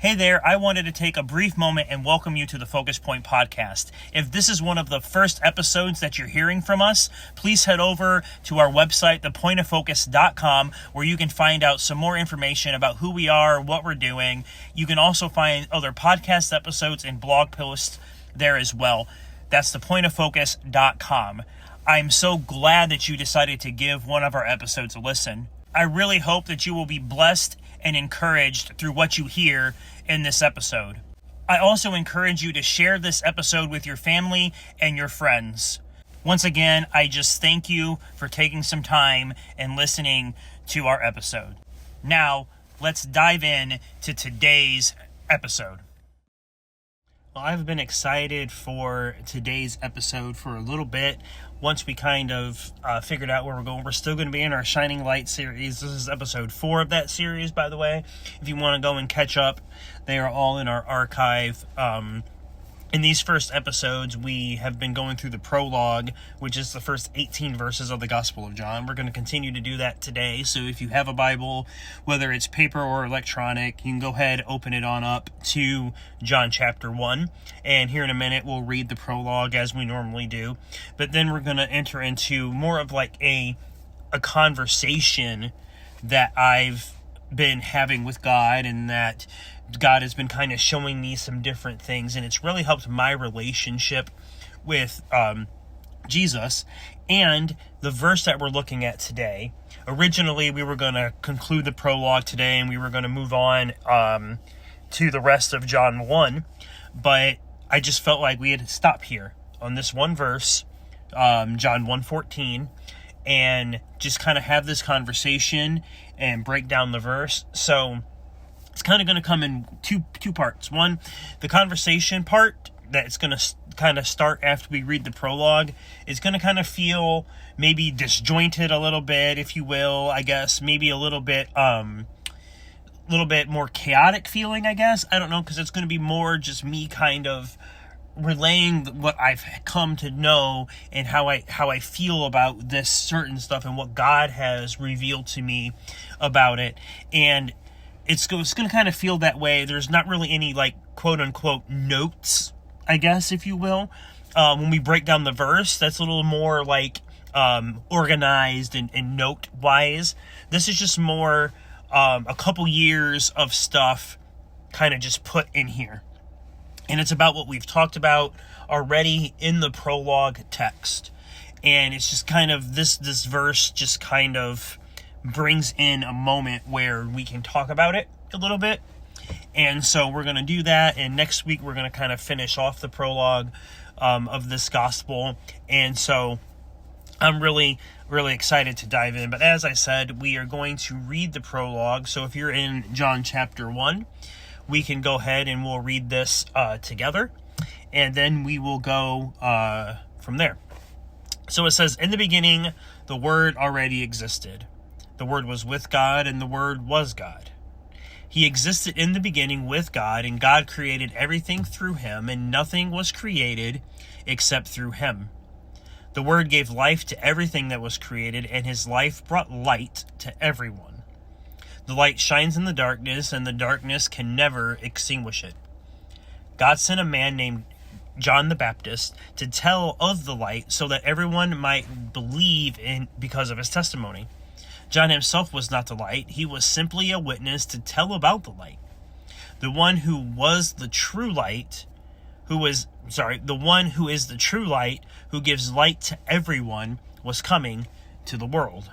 Hey there, I wanted to take a brief moment and welcome you to the Focus Point podcast. If this is one of the first episodes that you're hearing from us, please head over to our website, thepointoffocus.com, where you can find out some more information about who we are, what we're doing. You can also find other podcast episodes and blog posts there as well. That's thepointoffocus.com. I'm so glad that you decided to give one of our episodes a listen. I really hope that you will be blessed and encouraged through what you hear in this episode. I also encourage you to share this episode with your family and your friends. Once again, I just thank you for taking some time and listening to our episode. Now, let's dive in to today's episode. Well, I've been excited for today's episode for a little bit. Once we kind of figured out where we're going, we're still going to be in our Shining Light series. This is episode 4 of that series, by the way. If you want to go and catch up, they are all in our archive. In these first episodes, we have been going through the prologue, which is the first 18 verses of the Gospel of John. We're going to continue to do that today. So if you have a Bible, whether it's paper or electronic, you can go ahead, open it on up to John chapter 1. And here in a minute, we'll read the prologue as we normally do. But then we're going to enter into more of like a conversation that I've been having with God, and that God has been kind of showing me some different things, and it's really helped my relationship with Jesus. And the verse that we're looking at today, originally we were going to conclude the prologue today, and we were going to move on to the rest of John 1, but I just felt like we had to stop here on this one verse, John 1:14, and just kind of have this conversation and break down the verse. So it's kind of going to come in two parts. One, the conversation part that's going to kind of start after we read the prologue is going to kind of feel maybe disjointed a little bit, if you will, I guess. Maybe a little bit more chaotic feeling, I guess. I don't know, because it's going to be more just me kind of relaying what I've come to know and how I feel about this certain stuff and what God has revealed to me about it. And it's going to kind of feel that way. There's not really any, like, quote-unquote notes, I guess, if you will. When we break down the verse, that's a little more, like, organized and note-wise. This is just more a couple years of stuff kind of just put in here. And it's about what we've talked about already in the prologue text. And it's just kind of, this verse just kind of brings in a moment where we can talk about it a little bit. And so we're going to do that. And next week we're going to kind of finish off the prologue of this gospel. And so I'm really, really excited to dive in. But as I said, we are going to read the prologue. So if you're in John chapter 1, we can go ahead and we'll read this together. And then we will go from there. So it says, "In the beginning, the Word already existed. The Word was with God, and the Word was God. He existed in the beginning with God, and God created everything through him, and nothing was created except through him. The Word gave life to everything that was created, and his life brought light to everyone. The light shines in the darkness, and the darkness can never extinguish it. God sent a man named John the Baptist to tell of the light so that everyone might believe in because of his testimony. John himself was not the light. He was simply a witness to tell about the light. The one who was the true light, the one who is the true light, who gives light to everyone, was coming to the world.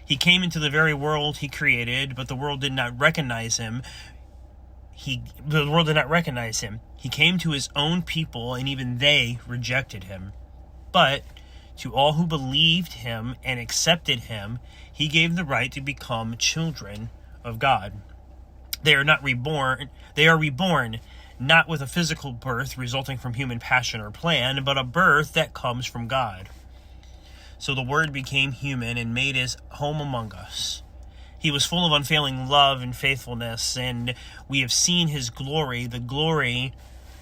He came into the very world he created, but the world did not recognize him. He came to his own people, and even they rejected him. But to all who believed him and accepted him, he gave the right to become children of God. They are reborn, not with a physical birth resulting from human passion or plan, but a birth that comes from God. So the Word became human and made his home among us. He was full of unfailing love and faithfulness, and we have seen his glory, the glory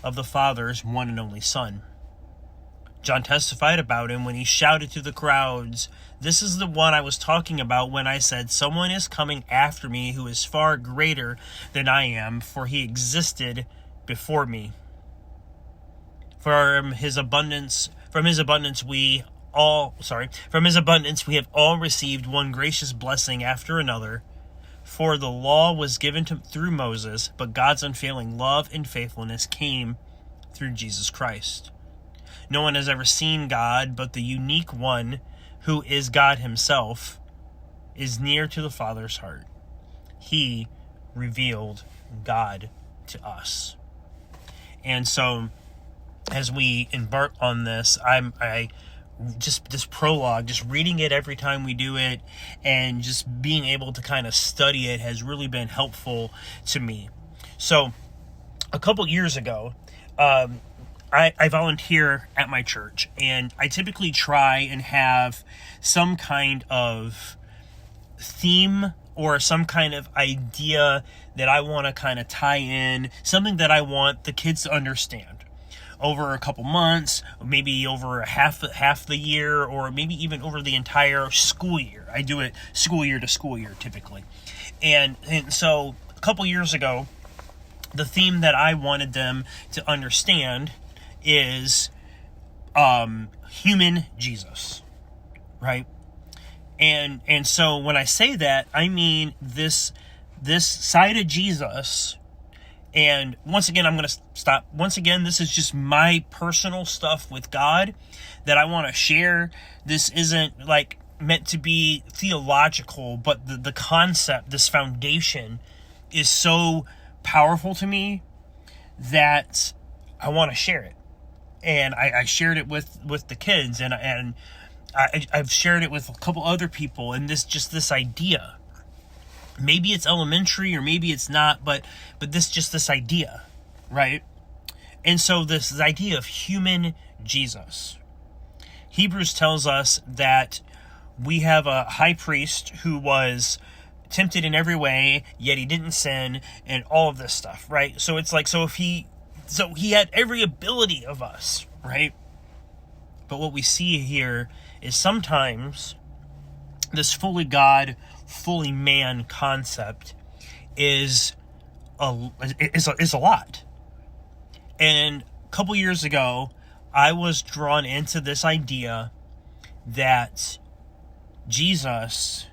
of the Father's one and only Son. John testified about him when he shouted to the crowds, "This is the one I was talking about when I said, 'Someone is coming after me who is far greater than I am, for he existed before me.' From his abundance we have all received one gracious blessing after another. For the law was given through Moses, but God's unfailing love and faithfulness came through Jesus Christ. No one has ever seen God, but the unique one, who is God himself, is near to the Father's heart. He revealed God to us." And so, as we embark on this, this prologue, just reading it every time we do it, and just being able to kind of study it has really been helpful to me. So, a couple years ago, I volunteer at my church, and I typically try and have some kind of theme or some kind of idea that I want to kind of tie in, something that I want the kids to understand over a couple months, maybe over half the year, or maybe even over the entire school year. I do it school year to school year typically. And so a couple years ago, the theme that I wanted them to understand is human Jesus, right? And so when I say that, I mean this side of Jesus. And once again, I'm going to stop. Once again, this is just my personal stuff with God that I want to share. This isn't like meant to be theological, but the concept, this foundation, is so powerful to me that I want to share it. And I shared it with the kids, and I've shared it with a couple other people, and this idea. Maybe it's elementary or maybe it's not, but this idea, right? And so this idea of human Jesus. Hebrews tells us that we have a high priest who was tempted in every way, yet he didn't sin, and all of this stuff, right? So it's like, so he had every ability of us, right? But what we see here is sometimes this fully God, fully man concept is a lot. And a couple years ago, I was drawn into this idea that Jesus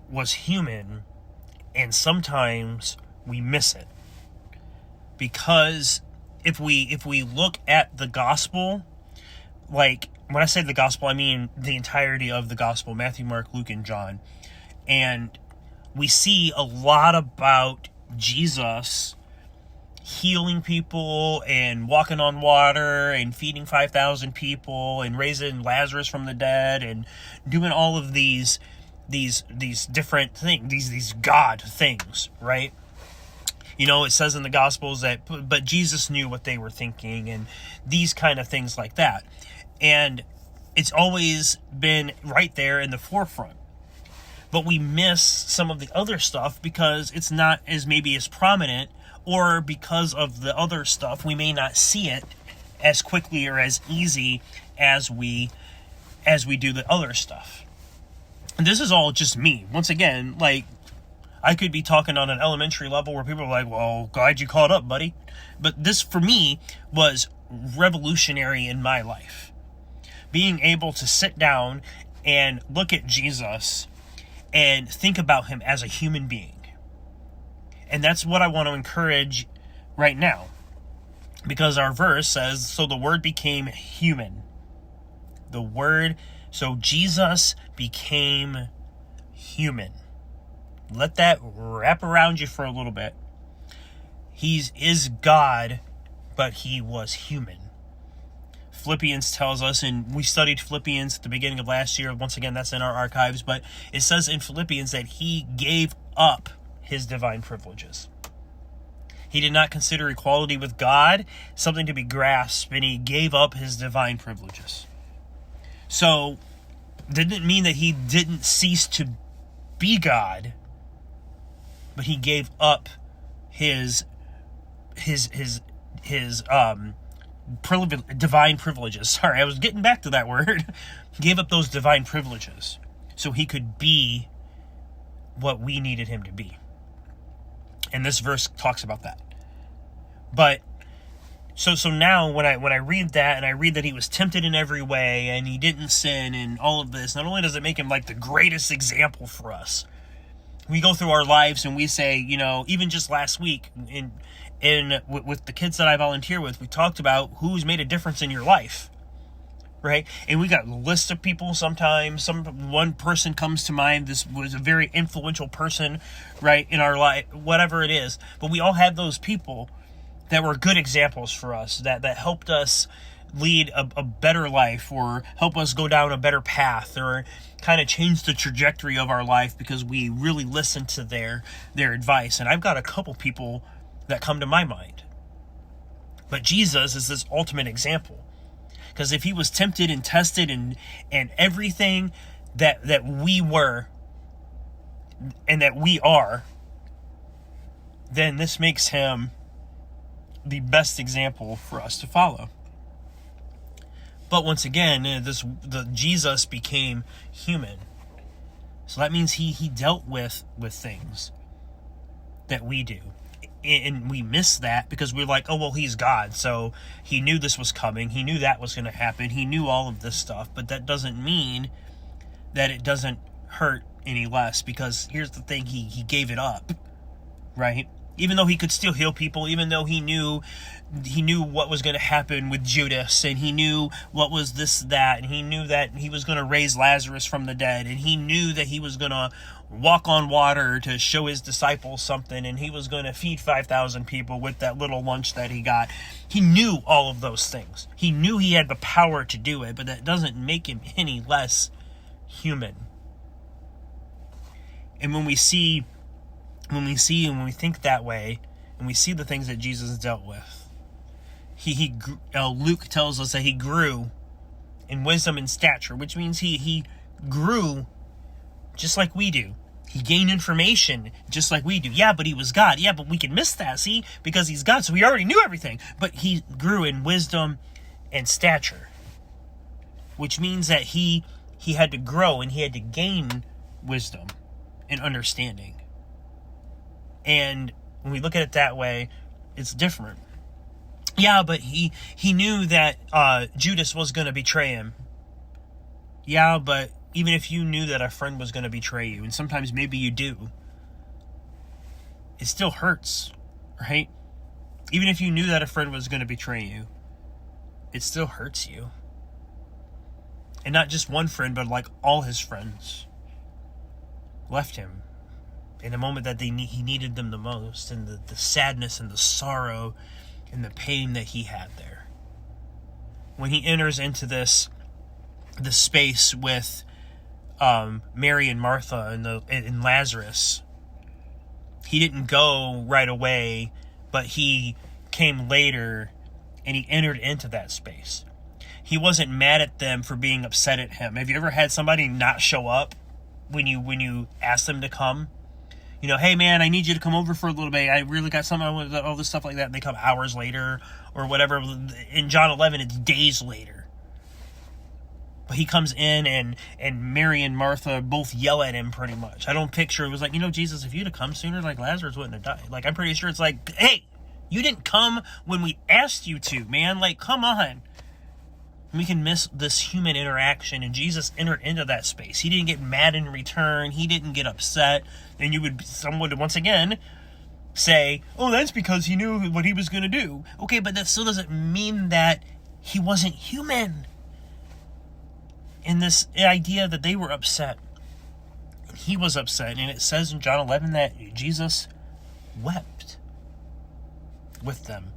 was human, and sometimes we miss it. Because if we look at the gospel, like when I say the gospel, I mean the entirety of the gospel, Matthew, Mark, Luke, and John. And we see a lot about Jesus healing people and walking on water and feeding 5,000 people and raising Lazarus from the dead and doing all of these different things, these God things, right? You know, it says in the Gospels that, but Jesus knew what they were thinking, and these kind of things like that. And it's always been right there in the forefront. But we miss some of the other stuff because it's not as prominent, or because of the other stuff, we may not see it as quickly or as easy as we do the other stuff. And this is all just me. Once again, like, I could be talking on an elementary level where people are like, well, glad you caught up, buddy. But this, for me, was revolutionary in my life. Being able to sit down and look at Jesus and think about him as a human being. And that's what I want to encourage right now. Because our verse says, so the Word became human. So Jesus became human. Let that wrap around you for a little bit. He is God, but he was human. Philippians tells us, and we studied Philippians at the beginning of last year. Once again, that's in our archives. But it says in Philippians that he gave up his divine privileges. He did not consider equality with God something to be grasped, and he gave up his divine privileges. So, didn't mean that he didn't cease to be God, but he gave up his divine privileges. Sorry, I was getting back to that word. Gave up those divine privileges so he could be what we needed him to be. And this verse talks about that. But so now when I read that, and I read that he was tempted in every way and he didn't sin and all of this, not only does it make him like the greatest example for us, we go through our lives and we say, even just last week with the kids that I volunteer with, we talked about who's made a difference in your life, right? And we got a list of people. Sometimes one person comes to mind. This was a very influential person, right, in our life, whatever it is. But we all have those people that were good examples for us, that helped us lead a better life, or help us go down a better path, or kind of change the trajectory of our life because we really listened to their advice. And I've got a couple people that come to my mind. But Jesus is this ultimate example. Because if he was tempted and tested and everything that we were and that we are, then this makes him the best example for us to follow. But once again, the Jesus became human. So that means he dealt with things that we do. And we miss that because we're like, oh, well, he's God. So he knew this was coming. He knew that was going to happen. He knew all of this stuff. But that doesn't mean that it doesn't hurt any less. Because here's the thing, he gave it up, right? Even though he could still heal people, even though he knew what was going to happen with Judas, and he knew what was this, that, and he knew that he was going to raise Lazarus from the dead, and he knew that he was going to walk on water to show his disciples something, and he was going to feed 5,000 people with that little lunch that he got. He knew all of those things. He knew he had the power to do it, but that doesn't make him any less human. And when we think that way, and we see the things that Jesus dealt with, Luke tells us that he grew in wisdom and stature, which means he grew just like we do. He gained information just like we do. Yeah, but he was God. Yeah, but we can miss that, see? Because he's God, so he already knew everything. But he grew in wisdom and stature, which means that he had to grow and he had to gain wisdom and understanding. And when we look at it that way, it's different. Yeah, but he knew that Judas was going to betray him. Yeah, but even if you knew that a friend was going to betray you, and sometimes maybe you do, it still hurts, right? Even if you knew that a friend was going to betray you, it still hurts you. And not just one friend, but like all his friends left him in a moment that he needed them the most, and the sadness and the sorrow and the pain that he had there. When he enters into this space with Mary and Martha and Lazarus, he didn't go right away, but he came later and he entered into that space. He wasn't mad at them for being upset at him. Have you ever had somebody not show up when you ask them to come? Hey man, I need you to come over for a little bit. I really got something with all this stuff like that. And they come hours later or whatever. In John 11, it's days later. But he comes in and Mary and Martha both yell at him pretty much. I don't picture it was like, Jesus, if you'd have come sooner, like Lazarus wouldn't have died. Like, I'm pretty sure it's like, hey, you didn't come when we asked you to, man. Like, come on. We can miss this human interaction, and Jesus entered into that space. He didn't get mad in return. He didn't get upset. And someone would once again say, oh, that's because he knew what he was going to do. Okay, but that still doesn't mean that he wasn't human. And this idea that they were upset, and he was upset, and it says in John 11 that Jesus wept with them.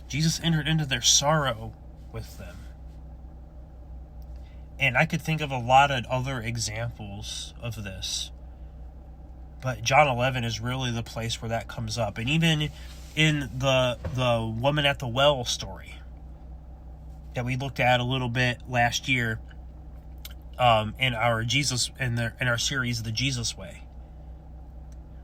Jesus entered into their sorrow with them. And I could think of a lot of other examples of this. But John 11 is really the place where that comes up. And even in the woman at the well story that we looked at a little bit last year, in our series, The Jesus Way.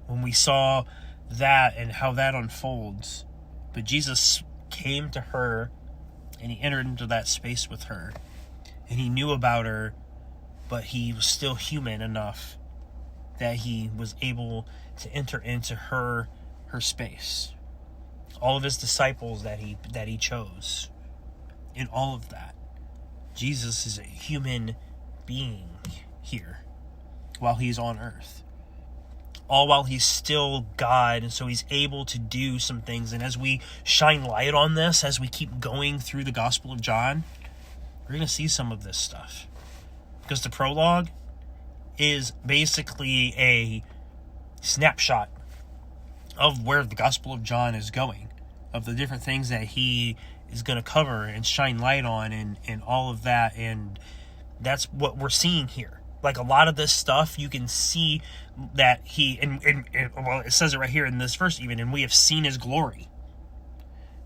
When we saw that and how that unfolds. But Jesus came to her And he entered into that space with her. And he knew about her, but he was still human enough that he was able to enter into her space. All of his disciples that he chose. In all of that, Jesus is a human being here while he's on earth. All while he's still God, and so he's able to do some things. And as we shine light on this, as we keep going through the Gospel of John, we're going to see some of this stuff. Because the prologue is basically a snapshot of where the Gospel of John is going, of the different things that he is going to cover and shine light on and all of that. And that's what we're seeing here. Like a lot of this stuff, you can see that well, it says it right here in this verse even, and we have seen his glory.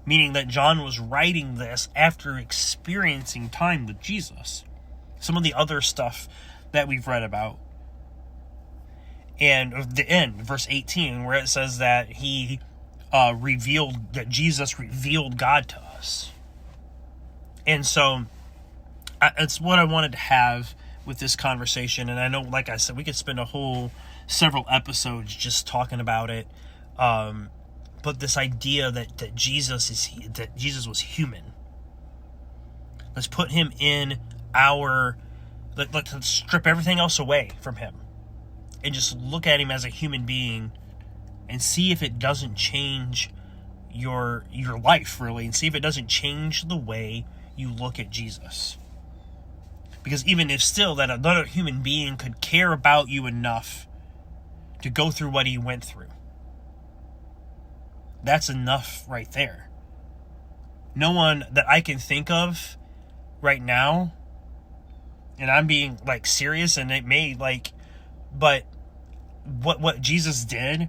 Meaning that John was writing this after experiencing time with Jesus. Some of the other stuff that we've read about. And the end, verse 18, where it says that Jesus revealed God to us. And so, it's what I wanted to have with this conversation. And I know, like I said, we could spend several episodes just talking about it. But this idea that Jesus was human. Let's put him in let's strip everything else away from him. And just look at him as a human being and see if it doesn't change your life, really, and see if it doesn't change the way you look at Jesus. Because even if still that another human being could care about you enough to go through what he went through, that's enough right there. No one that I can think of right now, and I'm being serious, and it may but what Jesus did,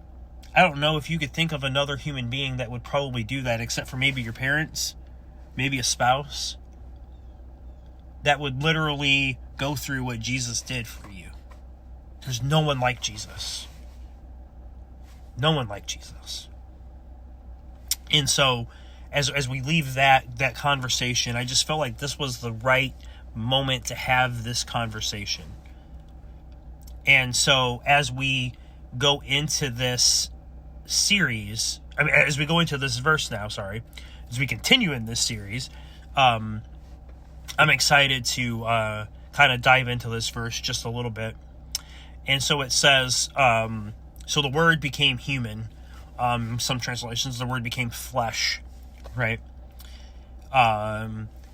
I don't know if you could think of another human being that would probably do that, except for maybe your parents, maybe a spouse, that would literally go through what Jesus did for you. There's no one like Jesus. No one like Jesus. And so, as we leave that conversation, I just felt like this was the right moment to have this conversation. And so, as we go into this series, as we go into this verse now, as we continue in this series, I'm excited to kind of dive into this verse just a little bit. And so it says, so the Word became human. Some translations, the Word became flesh, right?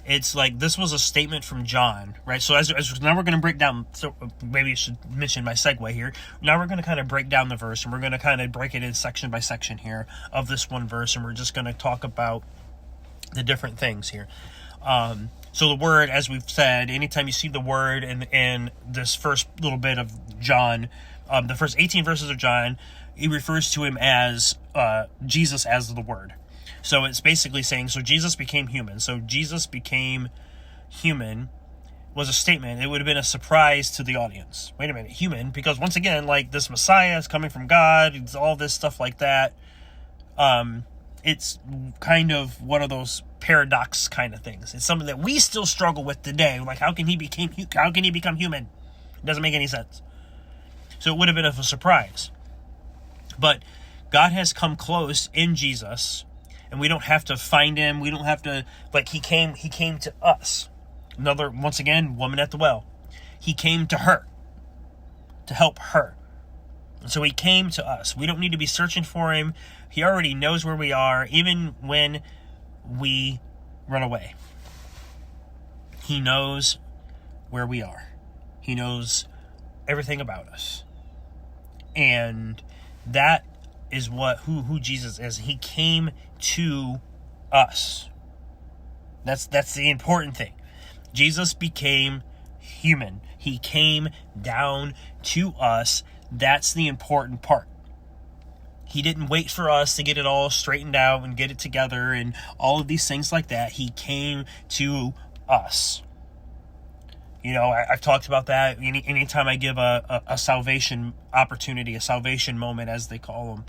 It's like this was a statement from John, right? So as now we're going to break down, so maybe I should mention my segue here. Now we're going to kind of break down the verse, and we're going to kind of break it in section by section here of this one verse, and we're just going to talk about the different things here. So the Word, as we've said, anytime you see the Word in this first little bit of John, the first 18 verses of John, he refers to him as Jesus as the Word. So it's basically saying, so Jesus became human. So Jesus became human was a statement. It would have been a surprise to the audience. Wait a minute, human? Because once again, this Messiah is coming from God. It's all this stuff like that. It's kind of one of those paradox kind of things. It's something that we still struggle with today. Like, how can he become human? It doesn't make any sense. So it would have been a surprise. But God has come close in Jesus, and we don't have to find him. We don't have to, he came to us. Another, once again, woman at the well. He came to her to help her. And so he came to us. We don't need to be searching for him. He already knows where we are, even when we run away. He knows where we are. He knows everything about us. And that is who Jesus is. He came to us. That's the important thing. Jesus became human. He came down to us. That's the important part. He didn't wait for us to get it all straightened out and get it together and all of these things like that. He came to us. I've talked about that. Anytime I give a salvation opportunity, a salvation moment, as they call them,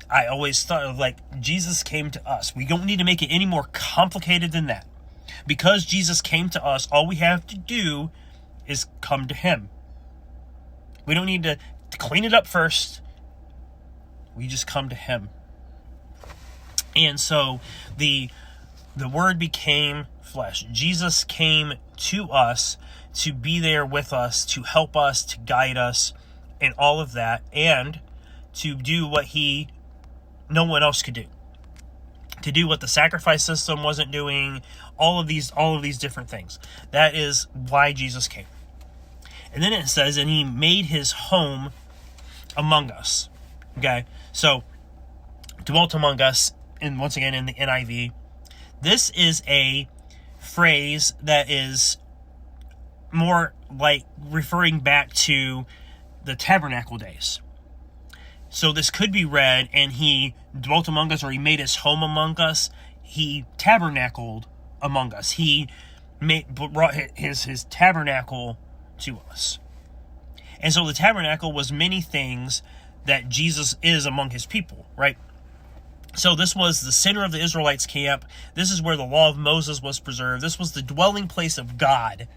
I always thought of Jesus came to us. We don't need to make it any more complicated than that. Because Jesus came to us, all we have to do is come to him. We don't need to clean it up first. We just come to him. And so the Word became flesh. Jesus came to us to be there with us, to help us, to guide us, and all of that, and to do what no one else could do. To do what the sacrifice system wasn't doing, all of these different things. That is why Jesus came. And then it says, and he made his home among us. Okay, so dwelt among us, and once again in the NIV, this is a phrase that is more like referring back to the tabernacle days. So this could be read, and he dwelt among us, or he made his home among us. He tabernacled among us. He brought his tabernacle to us. And so the tabernacle was many things that Jesus is among his people, right? So this was the center of the Israelites' camp. This is where the law of Moses was preserved. This was the dwelling place of God,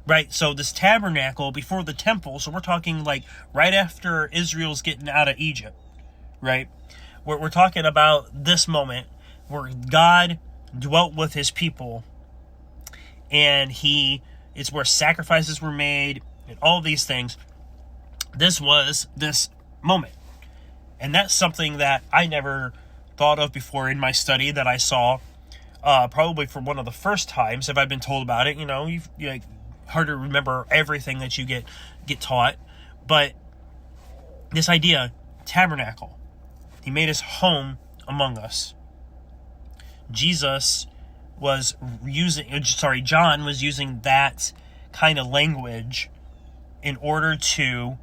right? So this tabernacle before the temple, so we're talking like right after Israel's getting out of Egypt, right? We're talking about this moment where God dwelt with his people, and it's where sacrifices were made and all of these things. This was this moment. And that's something that I never thought of before in my study, that I saw probably for one of the first times. If I've been told about it, you hard to remember everything that you get taught. But this idea, tabernacle, he made his home among us. John was using that kind of language in order to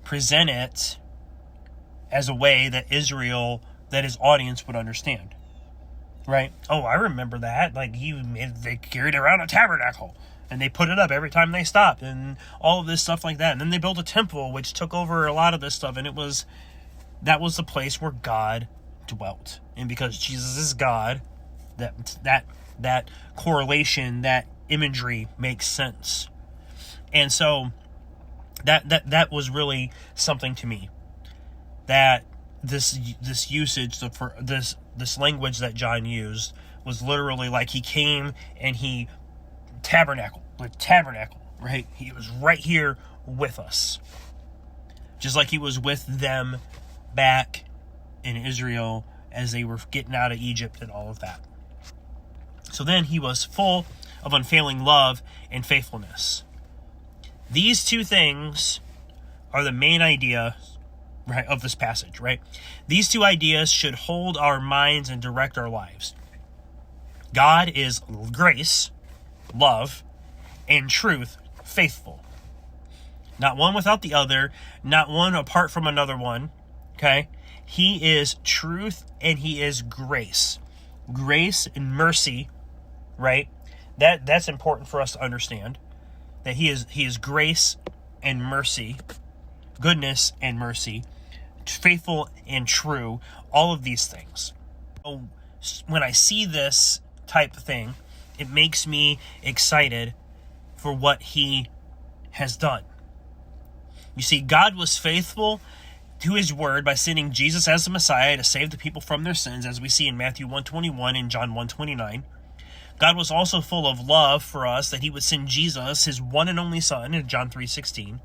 present it as a way that his audience would understand. Right? Oh, I remember that. Like, they carried around a tabernacle, and they put it up every time they stopped, and all of this stuff like that. And then they built a temple, which took over a lot of this stuff, and that was the place where God dwelt. And because Jesus is God, that correlation, that imagery makes sense. And so that was really something to me, that this usage, this language that John used was literally like he came and he tabernacled, right? He was right here with us, just like he was with them back in Israel as they were getting out of Egypt and all of that. So then he was full of unfailing love and faithfulness. These two things are the main idea, right, of this passage, right? These two ideas should hold our minds and direct our lives. God is grace, love, and truth, faithful. Not one without the other, not one apart from another one, okay? He is truth and he is grace. Grace and mercy, right? That's important for us to understand. That he is grace and mercy, goodness and mercy, faithful and true, all of these things. So when I see this type of thing, it makes me excited for what he has done. You see, God was faithful to his word by sending Jesus as the Messiah to save the people from their sins, as we see in Matthew 1:21 and John 1:29. God was also full of love for us, that he would send Jesus, his one and only Son, in John 3:16.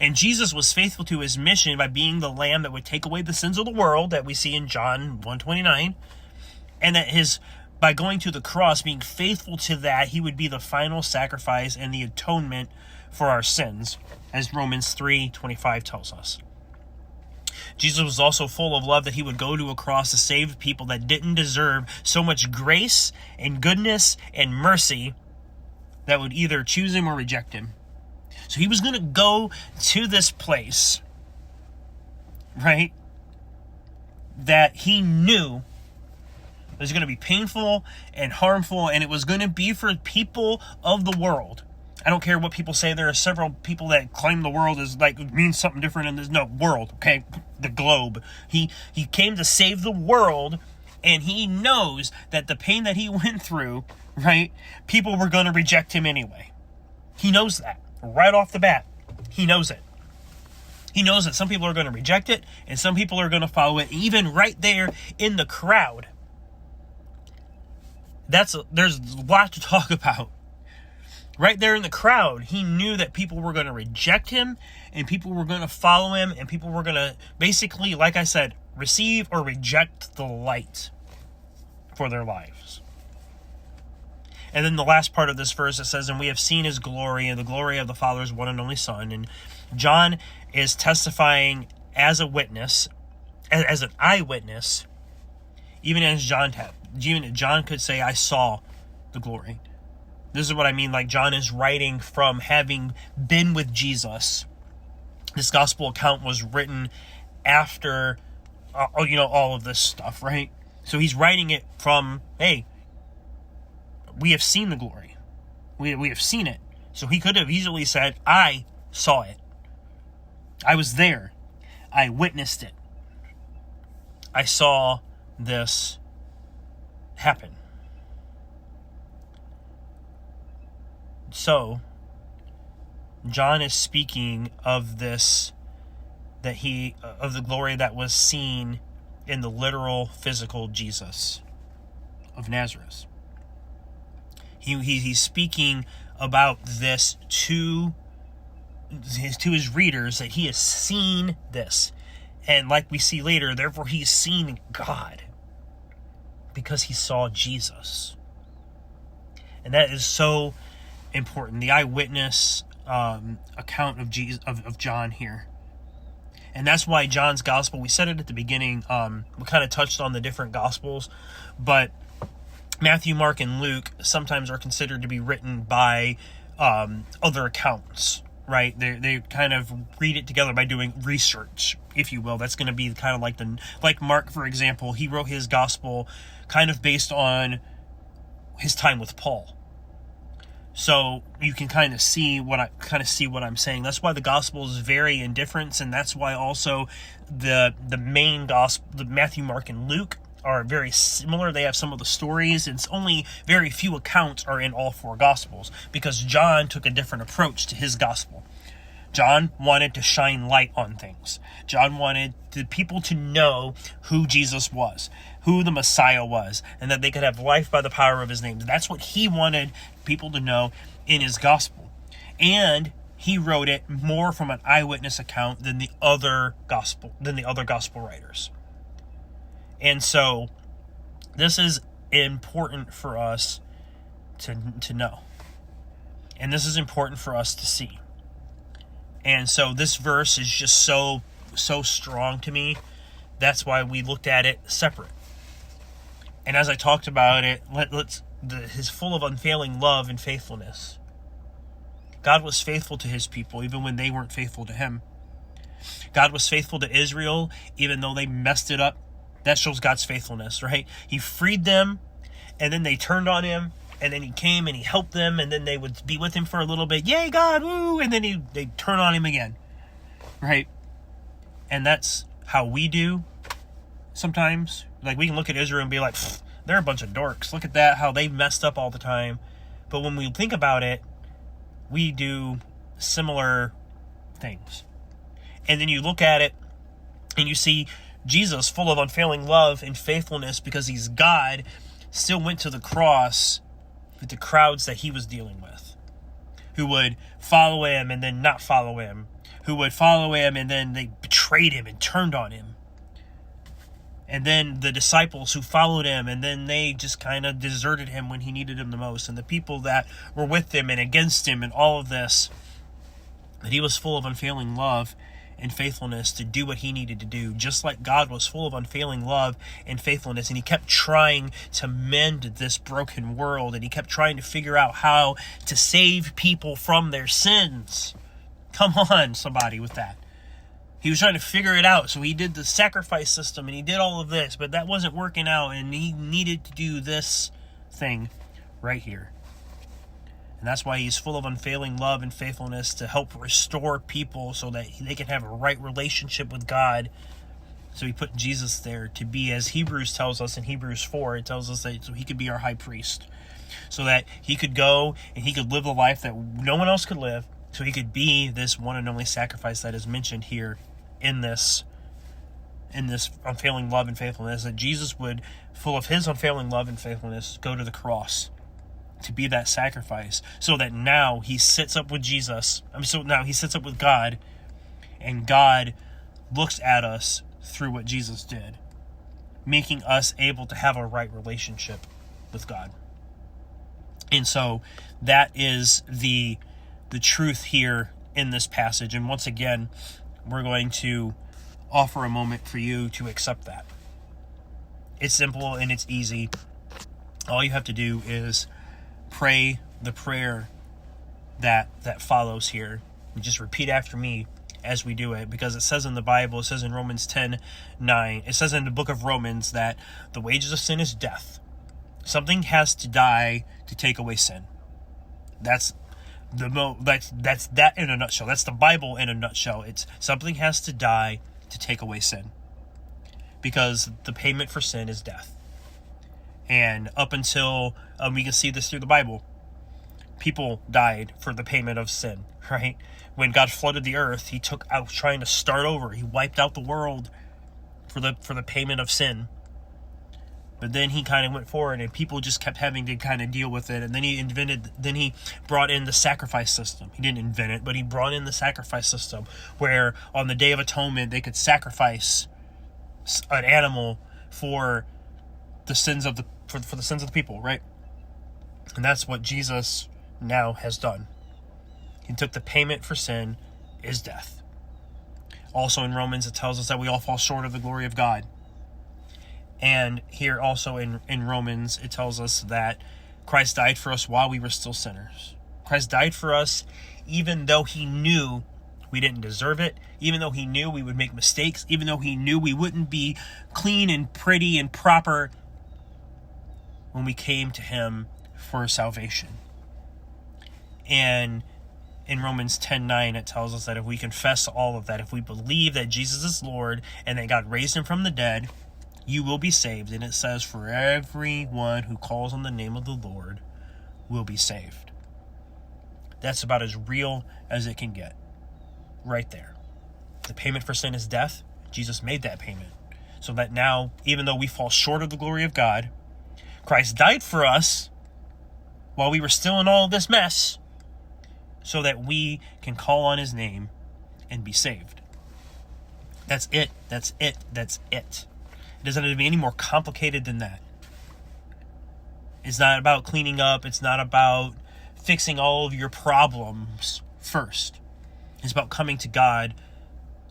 And Jesus was faithful to his mission by being the Lamb that would take away the sins of the world, that we see in John 1:29. And that by going to the cross, being faithful to that, he would be the final sacrifice and the atonement for our sins, as Romans 3:25 tells us. Jesus was also full of love, that he would go to a cross to save people that didn't deserve so much grace and goodness and mercy, that would either choose him or reject him. So he was going to go to this place, right, that he knew was going to be painful and harmful, and it was going to be for people of the world. I don't care what people say. There are several people that claim the world is means something different, and there's no world, okay? The globe. He came to save the world, And he knows that the pain that he went through, right, people were going to reject him anyway. He knows that right off the bat. He knows it. He knows that some people are going to reject it and some people are going to follow it. Even right there in the crowd, there's a lot to talk about. Right there in the crowd, he knew that people were going to reject him and people were going to follow him and people were going to basically, like I said, receive or reject the light for their lives. And then the last part of this verse, it says, and we have seen his glory and the glory of the Father's one and only Son. And John is testifying as a witness, as an eyewitness, even as John could say, I saw the glory. This is what I mean, like John is writing from having been with Jesus. This gospel account was written after, all of this stuff, right? So he's writing it from, hey, we have seen the glory. We have seen it. So he could have easily said, I saw it. I was there. I witnessed it. I saw this happen. So, John is speaking of this, of the glory that was seen in the literal, physical Jesus of Nazareth. He's speaking about this to his readers, that he has seen this. And like we see later, therefore he's seen God because he saw Jesus. And that is so important. The eyewitness account of Jesus, of John here. And that's why John's gospel, we said it at the beginning, we kind of touched on the different gospels, but Matthew, Mark, and Luke sometimes are considered to be written by other accounts, right? They kind of read it together by doing research, if you will. That's going to be kind of like Mark, for example. He wrote his gospel kind of based on his time with Paul. So you can kind of see what I'm saying. That's why the Gospels vary in difference, and that's why also the main gospel, the Matthew, Mark, and Luke, are very similar. They have some of the stories, and it's only very few accounts are in all four Gospels, because John took a different approach to his gospel. John wanted to shine light on things. John wanted the people to know who Jesus was, who the Messiah was, and that they could have life by the power of his name. That's what he wanted people to know in his gospel. And he wrote it more from an eyewitness account than the other gospel writers. And so this is important for us to know. And this is important for us to see. And so this verse is just so strong to me. That's why we looked at it separate. And as I talked about it, his full of unfailing love and faithfulness. God was faithful to his people even when they weren't faithful to him. God was faithful to Israel even though they messed it up. That shows God's faithfulness, right? He freed them, and then they turned on him, and then he came and he helped them, and then they would be with him for a little bit. Yay, God, woo! And then they'd turn on him again, right? And that's how we do sometimes. Like, we can look at Israel and be like, they're a bunch of dorks. Look at that, how they messed up all the time. But when we think about it, we do similar things. And then you look at it, and you see Jesus, full of unfailing love and faithfulness because he's God, still went to the cross with the crowds that he was dealing with, who would follow him and then not follow him, who would follow him and then they betrayed him and turned on him. And then the disciples who followed him, and then they just kind of deserted him when he needed him the most. And the people that were with him and against him and all of this. But he was full of unfailing love and faithfulness to do what he needed to do, just like God was full of unfailing love and faithfulness. And he kept trying to mend this broken world, and he kept trying to figure out how to save people from their sins. Come on, somebody, with that. He was trying to figure it out, so he did the sacrifice system, and he did all of this, but that wasn't working out, and he needed to do this thing right here. And that's why he's full of unfailing love and faithfulness to help restore people so that they can have a right relationship with God So he put Jesus there to be, as Hebrews tells us in Hebrews 4, it tells us that so he could be our high priest. So that he could go and he could live the life that no one else could live. So he could be this one and only sacrifice that is mentioned here in this unfailing love and faithfulness. That Jesus would, full of his unfailing love and faithfulness, go to the cross to be that sacrifice. So that now he sits up with Jesus. So now he sits up with God, and God looks at us through what Jesus did, making us able to have a right relationship with God. And so that is the truth here in this passage. And once again, we're going to offer a moment for you to accept that. It's simple and it's easy. All you have to do is pray the prayer that follows here. And just repeat after me as we do it, because it says in the Bible, it says in Romans 10:9, it says in the book of Romans that the wages of sin is death. Something has to die to take away sin. That's that in a nutshell. That's the Bible in a nutshell. It's something has to die to take away sin, because the payment for sin is death. And up until we can see this through the Bible, people died for the payment of sin, right? When God flooded the earth, he took out trying to start over. He wiped out the world for the payment of sin. But then he kind of went forward, and people just kept having to kind of deal with it. And then he brought in the sacrifice system. He didn't invent it, but he brought in the sacrifice system, where on the Day of Atonement, they could sacrifice an animal for the sins of for the sins of the people, right? And that's what Jesus now has done. He took the payment for sin is death. Also in Romans, it tells us that we all fall short of the glory of God. And here also in Romans, it tells us that Christ died for us while we were still sinners. Christ died for us even though he knew we didn't deserve it, even though he knew we would make mistakes, even though he knew we wouldn't be clean and pretty and proper when we came to him for salvation. And in Romans 10:9, it tells us that if we confess all of that, if we believe that Jesus is Lord and that God raised him from the dead, you will be saved. And it says, for everyone who calls on the name of the Lord will be saved. That's about as real as it can get. Right there. The payment for sin is death. Jesus made that payment. So that now, even though we fall short of the glory of God, Christ died for us while we were still in all this mess, so that we can call on his name and be saved. That's it. That's it. That's it. It doesn't have to be any more complicated than that. It's not about cleaning up. It's not about fixing all of your problems first. It's about coming to God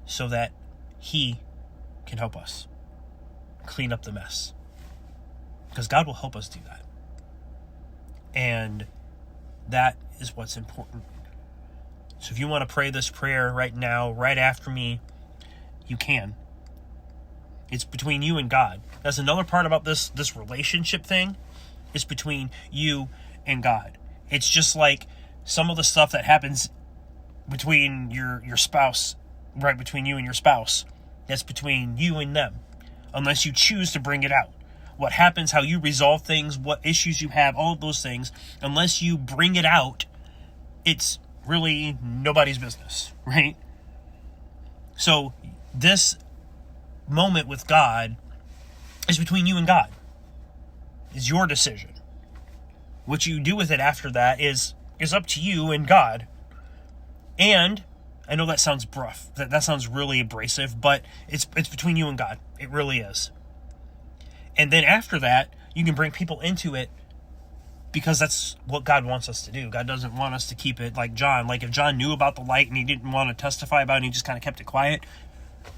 so that he can help us clean up the mess. Because God will help us do that. And that is what's important. So if you want to pray this prayer right now, right after me, you can. It's between you and God. That's another part about this relationship thing. It's between you and God. It's just like some of the stuff that happens between your spouse, right, between you and your spouse. That's between you and them, unless you choose to bring it out. What happens, how you resolve things, what issues you have, all of those things, unless you bring it out, it's really nobody's business, right? So this moment with God is between you and God. It's your decision. What you do with it after that is up to you and God. And I know that sounds rough. That sounds really abrasive, but it's between you and God. It really is. And then after that, you can bring people into it, because that's what God wants us to do. God doesn't want us to keep it like John. Like if John knew about the light and he didn't want to testify about it and he just kind of kept it quiet,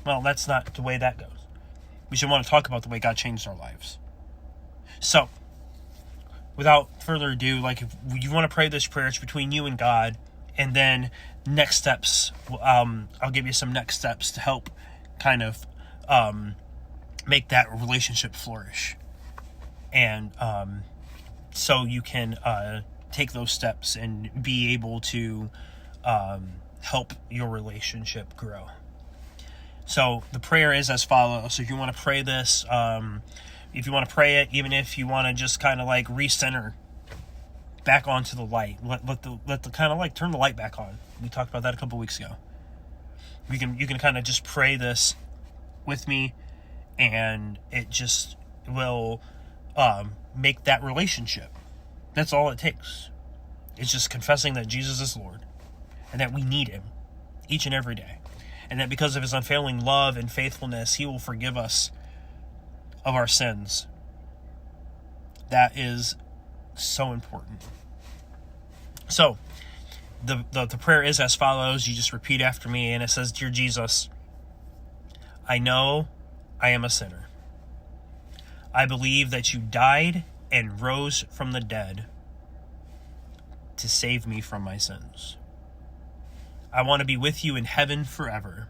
well, that's not the way that goes. We should want to talk about the way God changed our lives. So, without further ado, like if you want to pray this prayer, it's between you and God. And then next steps, I'll give you some next steps to help kind of make that relationship flourish. And so you can take those steps and be able to help your relationship grow. So the prayer is as follows. So if you want to pray this, if you want to pray it, even if you want to just kind of like recenter back onto the light, let the kind of like turn the light back on. We talked about that a couple weeks ago. You can kind of just pray this with me, and it just will make that relationship. That's all it takes. It's just confessing that Jesus is Lord and that we need him each and every day. And that because of his unfailing love and faithfulness, he will forgive us of our sins. That is so important. So, the prayer is as follows. You just repeat after me, and it says, Dear Jesus, I know I am a sinner. I believe that you died and rose from the dead to save me from my sins. I want to be with you in heaven forever.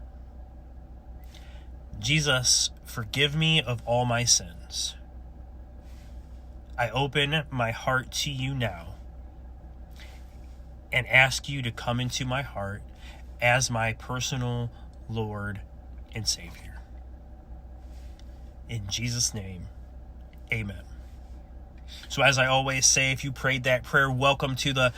Jesus, forgive me of all my sins. I open my heart to you now and ask you to come into my heart as my personal Lord and Savior. In Jesus' name, amen. So as I always say, if you prayed that prayer, welcome to the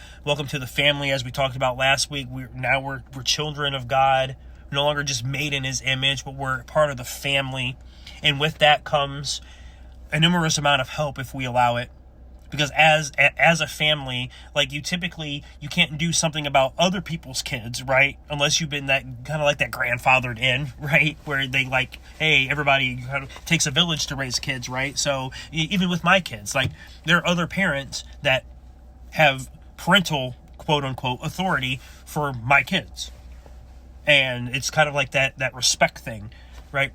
family. As we talked about last week, we're children of God. We're no longer just made in his image, but we're part of the family. And with that comes a numerous amount of help if we allow it. Because as a family, like you can't do something about other people's kids, right? Unless you've been that kind of like that grandfathered in, right? Where they like, hey, everybody kind of takes a village to raise kids, right? So even with my kids, like there are other parents that have parental quote unquote authority for my kids. And it's kind of like that respect thing, right?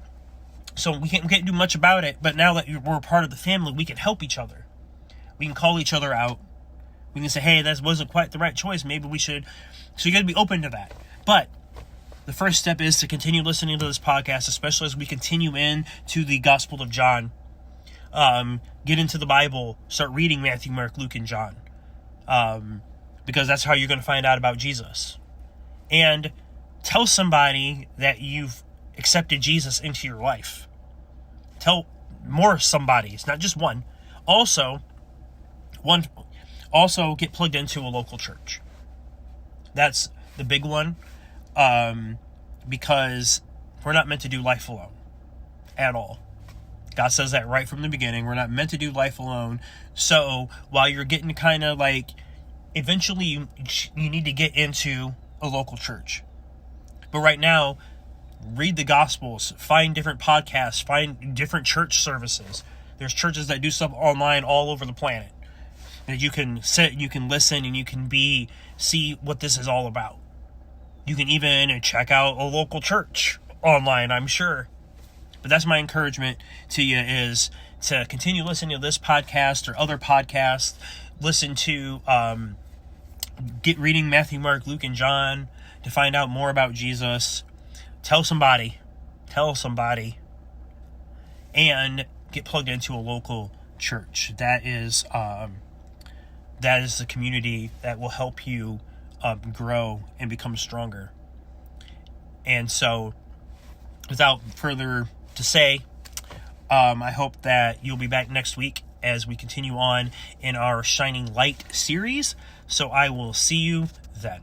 So we can't do much about it, but now that we're part of the family, we can help each other. We can call each other out. We can say, hey, that wasn't quite the right choice. Maybe we should. So you got to be open to that. But the first step is to continue listening to this podcast, especially as we continue into the Gospel of John. Get into the Bible. Start reading Matthew, Mark, Luke, and John. Because that's how you're going to find out about Jesus. And tell somebody that you've accepted Jesus into your life. Tell more somebodies, not just one. Also get plugged into a local church. That's the big one, because we're not meant to do life alone at all. God says that right from the beginning. We're not meant to do life alone. So while you're getting kind of like, eventually you need to get into a local church. But right now, read the Gospels, find different podcasts, find different church services. There's churches that do stuff online all over the planet. That you can sit, you can listen, and you can see what this is all about. You can even check out a local church online, I'm sure. But that's my encouragement to you, is to continue listening to this podcast or other podcasts. Listen to, reading Matthew, Mark, Luke, and John to find out more about Jesus. Tell somebody, and get plugged into a local church. That is the community that will help you grow and become stronger. And so, without further to say, I hope that you'll be back next week as we continue on in our Shining Light series. So I will see you then.